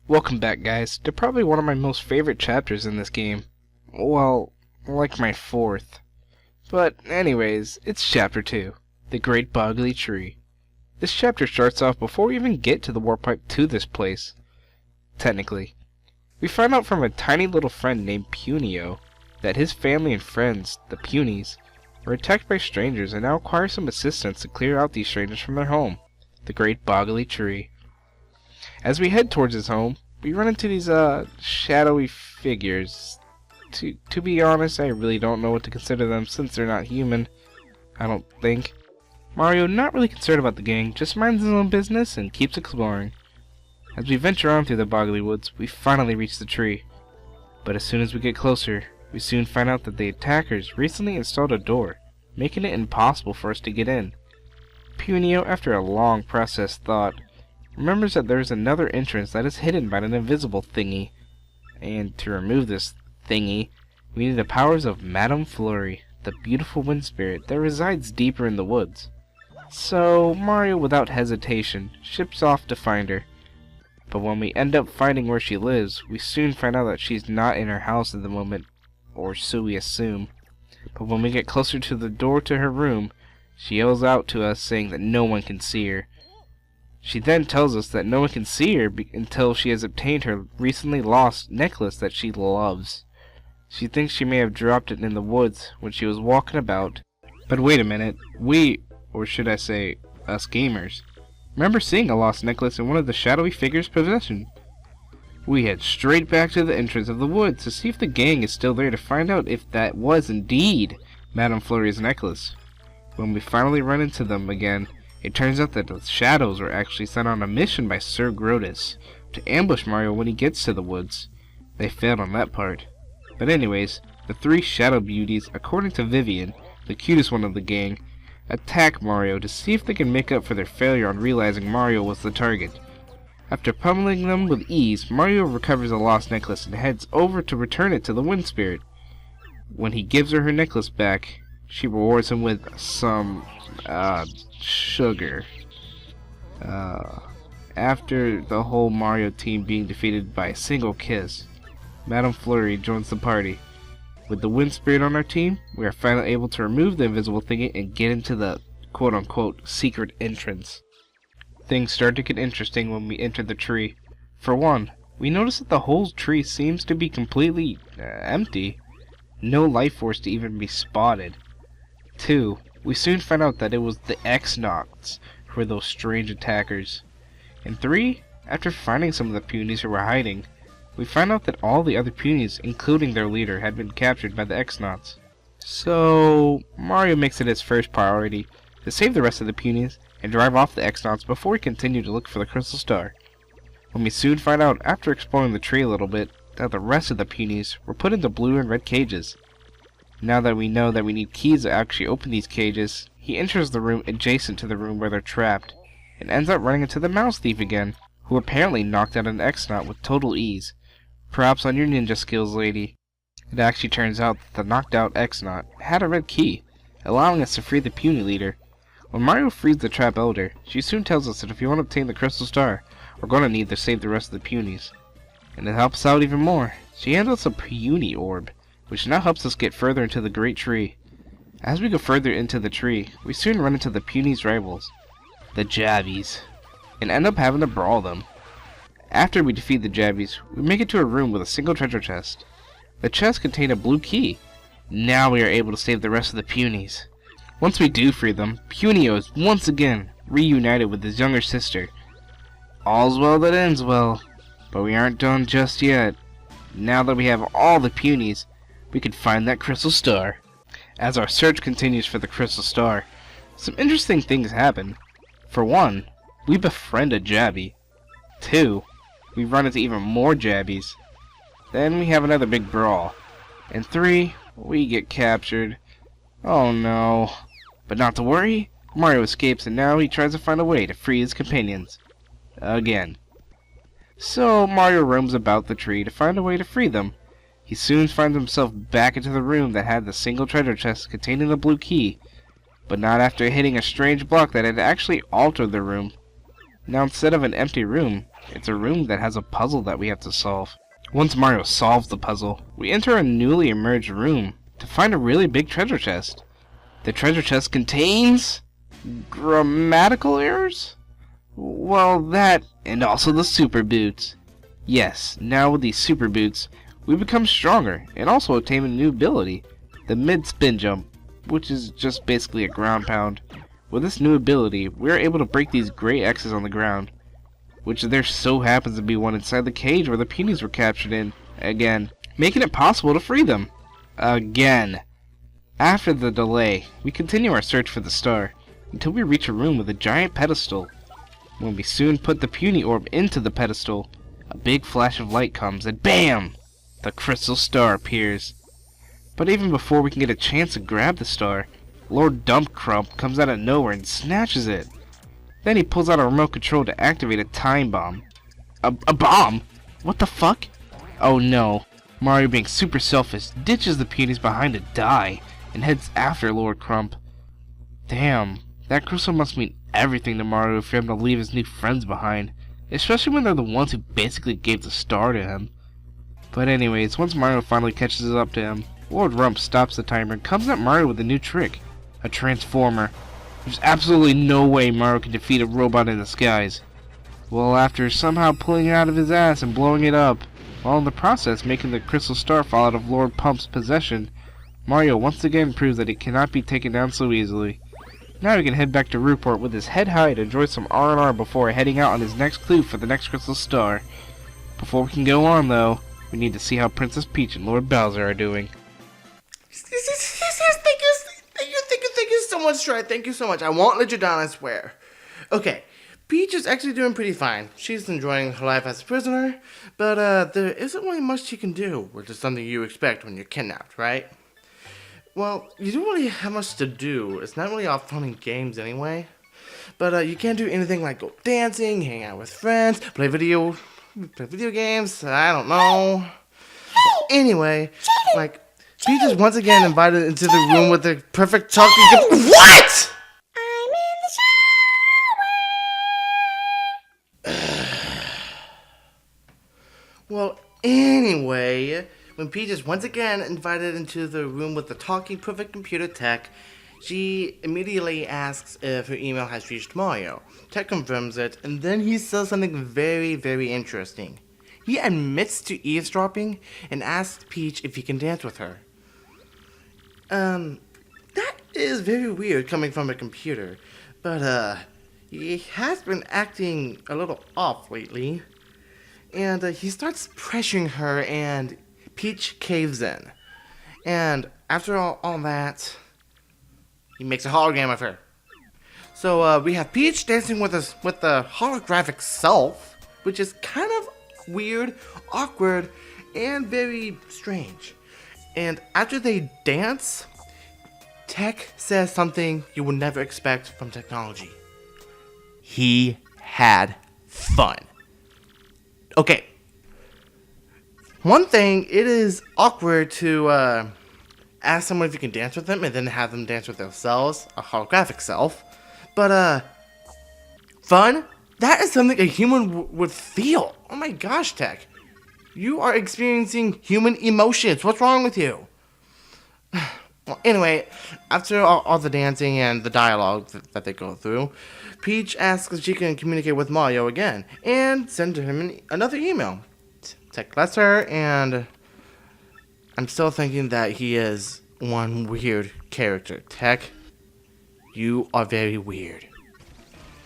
Welcome back, guys, to probably one of my most favorite chapters in this game. Well, like my fourth. But anyways, it's chapter 2, The Great Boggly Tree. This chapter starts off before we even get to the warp pipe to this place. Technically. We find out from a tiny little friend named Punio that his family and friends, the Punies, were attacked by strangers and now require some assistance to clear out these strangers from their home, the Great Boggly Tree. As we head towards his home, we run into these shadowy figures. To be honest, I really don't know what to consider them since they're not human. I don't think. Mario, not really concerned about the gang, just minds his own business and keeps exploring. As we venture on through the boggly woods, we finally reach the tree. But as soon as we get closer, we soon find out that the attackers recently installed a door, making it impossible for us to get in. Punio, after a long processed thought, remembers that there is another entrance that is hidden by an invisible thingy. And to remove this thingy, we need the powers of Madame Flurry, the beautiful wind spirit that resides deeper in the woods. So Mario, without hesitation, ships off to find her. But when we end up finding where she lives, we soon find out that she's not in her house at the moment, or so we assume. But when we get closer to the door to her room, she yells out to us saying that no one can see her. She then tells us that no one can see her until she has obtained her recently lost necklace that she loves. She thinks she may have dropped it in the woods when she was walking about. But wait a minute, we, or should I say, us gamers, remember seeing a lost necklace in one of the shadowy figures' possession. We head straight back to the entrance of the woods to see if the gang is still there to find out if that was indeed Madame Flurry's necklace. When we finally run into them again, it turns out that the shadows were actually sent on a mission by Sir Grotus to ambush Mario when he gets to the woods. They failed on that part. But anyways, the three shadow beauties, according to Vivian, the cutest one of the gang, attack Mario to see if they can make up for their failure on realizing Mario was the target. After pummeling them with ease, Mario recovers the lost necklace and heads over to return it to the wind spirit. When he gives her necklace back, she rewards him with some, sugar. After the whole Mario team being defeated by a single kiss, Madame Flurry joins the party. With the wind spirit on our team, we are finally able to remove the invisible thingy and get into the quote-unquote secret entrance. Things start to get interesting when we enter the tree. For one, we notice that the whole tree seems to be completely empty. No life force to even be spotted. 2, we soon find out that it was the X-Nauts who were those strange attackers. And 3, after finding some of the Punies who were hiding, we find out that all the other Punies, including their leader, had been captured by the X-Nauts. So Mario makes it his first priority to save the rest of the Punies and drive off the X-Nauts before we continue to look for the Crystal Star. When we soon find out, after exploring the tree a little bit, that the rest of the Punies were put into blue and red cages. Now that we know that we need keys to actually open these cages, he enters the room adjacent to the room where they're trapped, and ends up running into the Mouse Thief again, who apparently knocked out an X-Naut with total ease. Props on your ninja skills, lady. It actually turns out that the knocked out X-Naut had a red key, allowing us to free the Puny leader. When Mario frees the Trap Elder, she soon tells us that if we want to obtain the Crystal Star, we're going to need to save the rest of the Punies. And to help us out even more, she hands us a Puny Orb, which now helps us get further into the Great Tree. As we go further into the tree, we soon run into the Punies' rivals, the Jabbies, and end up having to brawl them. After we defeat the Jabbies, we make it to a room with a single treasure chest. The chest contained a blue key. Now we are able to save the rest of the Punies. Once we do free them, Punio is once again reunited with his younger sister. All's well that ends well, but we aren't done just yet. Now that we have all the Punies, we can find that Crystal Star. As our search continues for the Crystal Star, some interesting things happen. For one, we befriend a Jabby. 2, we run into even more Jabbies. Then we have another big brawl. And 3, we get captured. Oh no. But not to worry, Mario escapes and now he tries to find a way to free his companions. Again. So Mario roams about the tree to find a way to free them. He soon finds himself back into the room that had the single treasure chest containing the blue key, but not after hitting a strange block that had actually altered the room. Now instead of an empty room, it's a room that has a puzzle that we have to solve. Once Mario solves the puzzle, we enter a newly emerged room to find a really big treasure chest. The treasure chest contains grammatical errors? Well, that, and also the super boots. Yes, now with these super boots, we become stronger and also obtain a new ability, the mid-spin jump, which is just basically a ground pound. With this new ability, we are able to break these gray X's on the ground, which there so happens to be one inside the cage where the peonies were captured in, again, making it possible to free them. Again. After the delay, we continue our search for the star, until we reach a room with a giant pedestal. When we soon put the puny orb into the pedestal, a big flash of light comes, and BAM! The crystal star appears. But even before we can get a chance to grab the star, Lord Dump Crump comes out of nowhere and snatches it. Then he pulls out a remote control to activate a time bomb. A bomb? What the fuck? Oh no. Mario, being super selfish, ditches the peonies behind to die and heads after Lord Crump. Damn, that crystal must mean everything to Mario for him to leave his new friends behind, especially when they're the ones who basically gave the star to him. But anyways, once Mario finally catches up to him, Lord Rump stops the timer and comes at Mario with a new trick, a transformer. There's absolutely no way Mario can defeat a robot in disguise. Well, after somehow pulling it out of his ass and blowing it up, while in the process making the crystal star fall out of Lord Pump's possession, Mario once again proves that he cannot be taken down so easily. Now he can head back to Rogueport with his head high to enjoy some R&R before heading out on his next clue for the next crystal star. Before we can go on though, we need to see how Princess Peach and Lord Bowser are doing. Thank you so much, Stride. Thank you so much. I won't let you down, I swear. Okay, Peach is actually doing pretty fine. She's enjoying her life as a prisoner, but there isn't really much she can do, which is something you expect when you're kidnapped, right? Well, you don't really have much to do. It's not really all fun and games anyway. But you can't do anything like go dancing, hang out with friends, play video games, I don't know. Anyway, like, Peach is once again invited into the room with the perfect talking. What? I'm in the shower. Well, anyway, when Peach is once again invited into the room with the talking perfect computer Tech, she immediately asks if her email has reached Mario. Tech confirms it, and then he says something very, very interesting. He admits to eavesdropping and asks Peach if he can dance with her. That is very weird coming from a computer, but he has been acting a little off lately, and he starts pressuring her, and Peach caves in. And after all that, he makes a hologram of her. So we have Peach dancing with the holographic self, which is kind of weird, awkward, and very strange. And after they dance, Tech says something you would never expect from technology. He had fun. Okay. One thing, it is awkward to ask someone if you can dance with them and then have them dance with themselves, a holographic self. But fun? That is something a human would feel. Oh my gosh, Tech. You are experiencing human emotions. What's wrong with you? Well, anyway, after all the dancing and the dialogue that they go through, Peach asks if she can communicate with Mario again and send him another email. Tech lets her, and I'm still thinking that he is one weird character. Tech, you are very weird.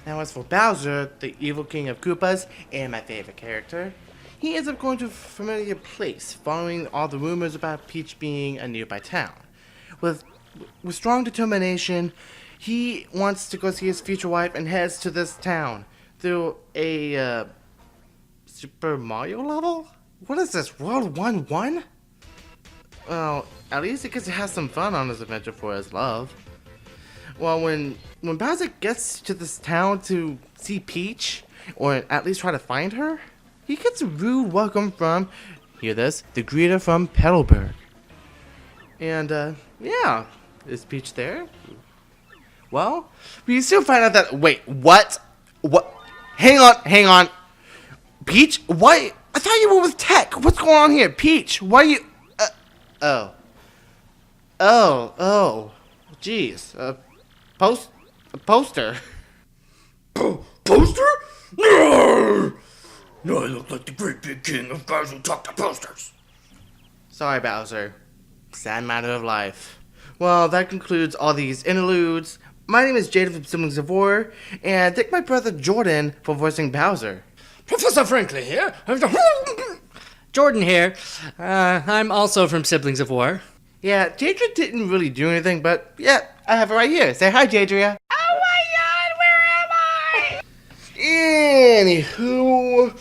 Now as for Bowser, the evil king of Koopas, and my favorite character, he ends up going to a familiar place, following all the rumors about Peach being a nearby town. With strong determination, he wants to go see his future wife and heads to this town through a Super Mario level? What is this, World 1-1? Well, at least he gets to have some fun on his adventure for his love. Well, when Bowser gets to this town to see Peach, or at least try to find her, he gets a rude welcome from, hear this, the greeter from Petalburg. And, yeah, is Peach there? Well, we soon find out that, wait, what? hang on. Peach, why? I thought you were with Tech. What's going on here? Peach, why are you... Oh. Jeez. A poster. Poster? No! No, I look like the great big king of guys who talk to posters. Sorry, Bowser. Sad matter of life. Well, that concludes all these interludes. My name is Jaden from Siblings of War, and thank my brother Jordan for voicing Bowser. Professor Frankly here. Jordan here. I'm also from Siblings of War. Yeah, Jadria didn't really do anything, but yeah, I have it right here. Say hi, Jadria. Oh my god, where am I? Anywho,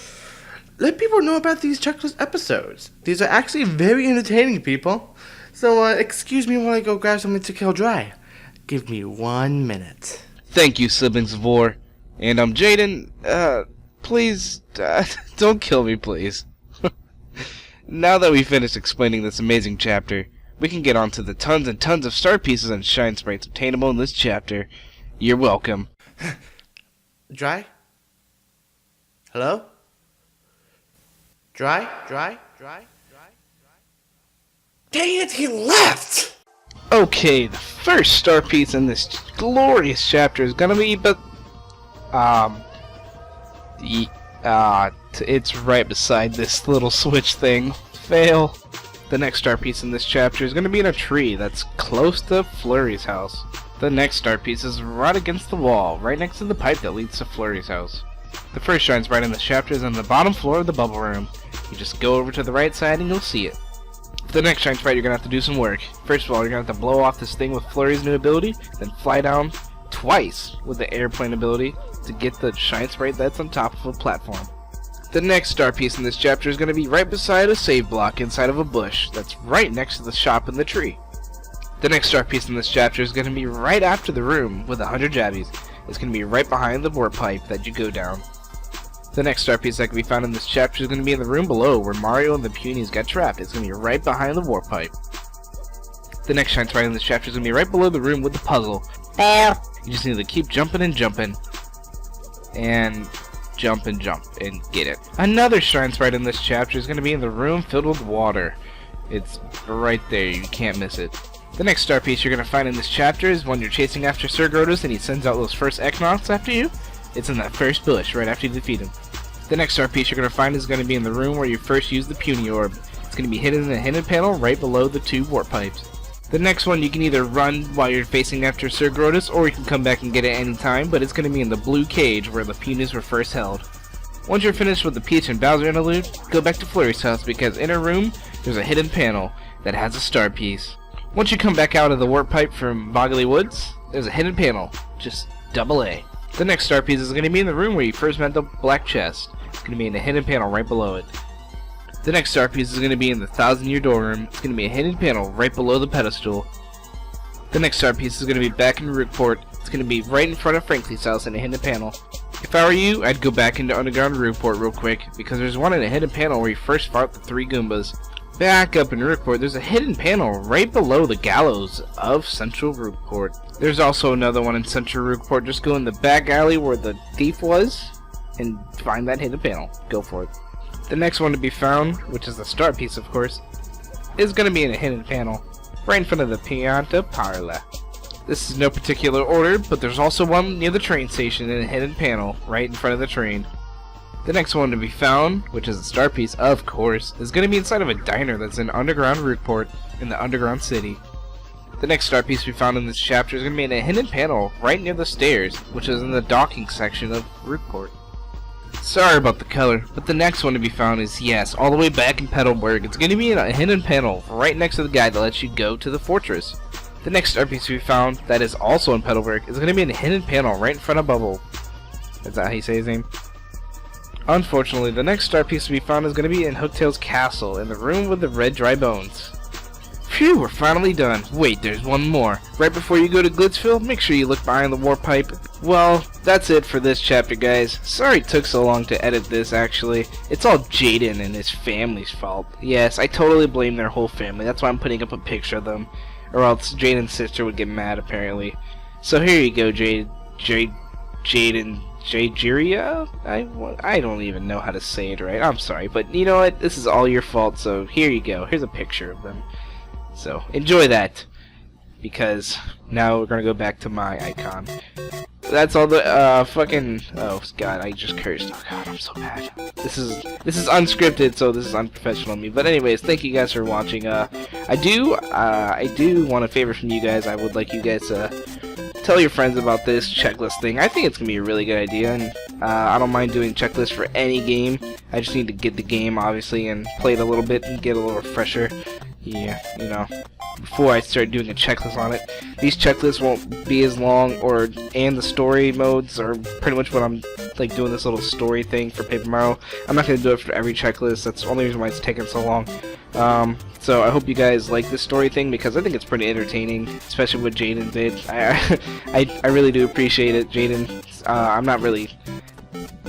let people know about these checklist episodes. These are actually very entertaining, people. So, excuse me while I go grab something to kill dry. Give me 1 minute. Thank you, Siblings of War. And I'm Jaden. Please, don't kill me, please. Now that we finished explaining this amazing chapter, we can get on to the tons and tons of star pieces and shine sprites obtainable in this chapter. You're welcome. Dry? Hello? Dry? Dang it, he left! Okay, the first star piece in this glorious chapter is gonna be, it's right beside this little switch thing. Fail. The next star piece in this chapter is gonna be in a tree that's close to Flurry's house. The next star piece is right against the wall, right next to the pipe that leads to Flurry's house. The first shine sprite in this chapter is on the bottom floor of the bubble room. You just go over to the right side and you'll see it. For the next shine sprite, you're gonna have to do some work. First of all, you're gonna have to blow off this thing with Flurry's new ability, then fly down twice with the airplane ability to get the shine sprite that's on top of a platform. The next star piece in this chapter is going to be right beside a save block inside of a bush that's right next to the shop in the tree. The next star piece in this chapter is going to be right after the room with 100 jabbies. It's going to be right behind the warp pipe that you go down. The next star piece that can be found in this chapter is going to be in the room below where Mario and the Punies got trapped. It's going to be right behind the warp pipe. The next shine sprite in this chapter is going to be right below the room with the puzzle. You just need to keep jumping and jumping. And jump and get it. Another shine sprite in this chapter is going to be in the room filled with water. It's right there, you can't miss it. The next star piece you're going to find in this chapter is when you're chasing after Sir Grotus and he sends out those first Eknoks after you. It's in that first bush right after you defeat him. The next star piece you're going to find is going to be in the room where you first use the Puny Orb. It's going to be hidden in a hidden panel right below the 2 warp pipes. The next one you can either run while you're facing after Sir Grotus, or you can come back and get it any time, but it's going to be in the blue cage where the Punies were first held. Once you're finished with the Peach and Bowser interlude, go back to Flurry's house because in her room, there's a hidden panel that has a star piece. Once you come back out of the warp pipe from Boggly Woods, there's a hidden panel, just double A. The next star piece is going to be in the room where you first met the black chest. It's going to be in the hidden panel right below it. The next star piece is going to be in the 1000-year door room. It's going to be a hidden panel right below the pedestal. The next star piece is going to be back in Rogueport. It's going to be right in front of Frankly's house in a hidden panel. If I were you, I'd go back into Underground Rogueport real quick, because there's one in a hidden panel where you first fought the 3 Goombas. Back up in Rogueport, there's a hidden panel right below the gallows of Central Rogueport. There's also another one in Central Rogueport. Just go in the back alley where the thief was, and find that hidden panel. Go for it. The next one to be found, which is the star piece of course, is going to be in a hidden panel, right in front of the Pianta Parla. This is no particular order, but there's also one near the train station in a hidden panel, right in front of the train. The next one to be found, which is a star piece of course, is going to be inside of a diner that's in Underground Rogueport in the Underground City. The next star piece we found in this chapter is going to be in a hidden panel right near the stairs, which is in the docking section of Rogueport. Sorry about the color, but the next one to be found is, yes, all the way back in Petalburg. It's going to be in a hidden panel right next to the guide that lets you go to the fortress. The next star piece we found that is also in Petalburg is going to be in a hidden panel right in front of Bubble. Is that how you say his name? Unfortunately, the next star piece we found is going to be in Hooktail's castle in the room with the red dry bones. Phew, we're finally done. Wait, there's one more. Right before you go to Glitzville, make sure you look behind the warp pipe. Well, that's it for this chapter, guys. Sorry it took so long to edit this, actually. It's all Jaden and his family's fault. Yes, I totally blame their whole family. That's why I'm putting up a picture of them. Or else Jaden's sister would get mad, apparently. So here you go, Jaden. Jajiria? I don't even know how to say it right. I'm sorry, but you know what? This is all your fault, so here you go. Here's a picture of them. So, enjoy that. Because now we're gonna go back to my icon. That's all the fucking. Oh god, I just cursed. Oh god, I'm so bad. This is unscripted, so this is unprofessional of me. But anyways, thank you guys for watching. I do want a favor from you guys. I would like you guys to tell your friends about this checklist thing. I think it's gonna be a really good idea, and I don't mind doing checklists for any game. I just need to get the game, obviously, and play it a little bit and get a little refresher. Yeah, you know, before I start doing a checklist on it. These checklists won't be as long, and the story modes are pretty much what I'm like doing this little story thing for Paper Mario. I'm not gonna do it for every checklist. That's the only reason why it's taking so long. So I hope you guys like this story thing because I think it's pretty entertaining, especially what Jaden did. I really do appreciate it, Jaden. I'm not really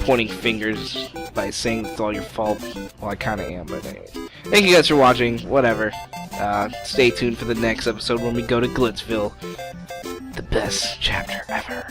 pointing fingers by saying it's all your fault. Well, I kind of am, but anyways. Thank you guys for watching. Whatever. Stay tuned for the next episode when we go to Glitzville. The best chapter ever.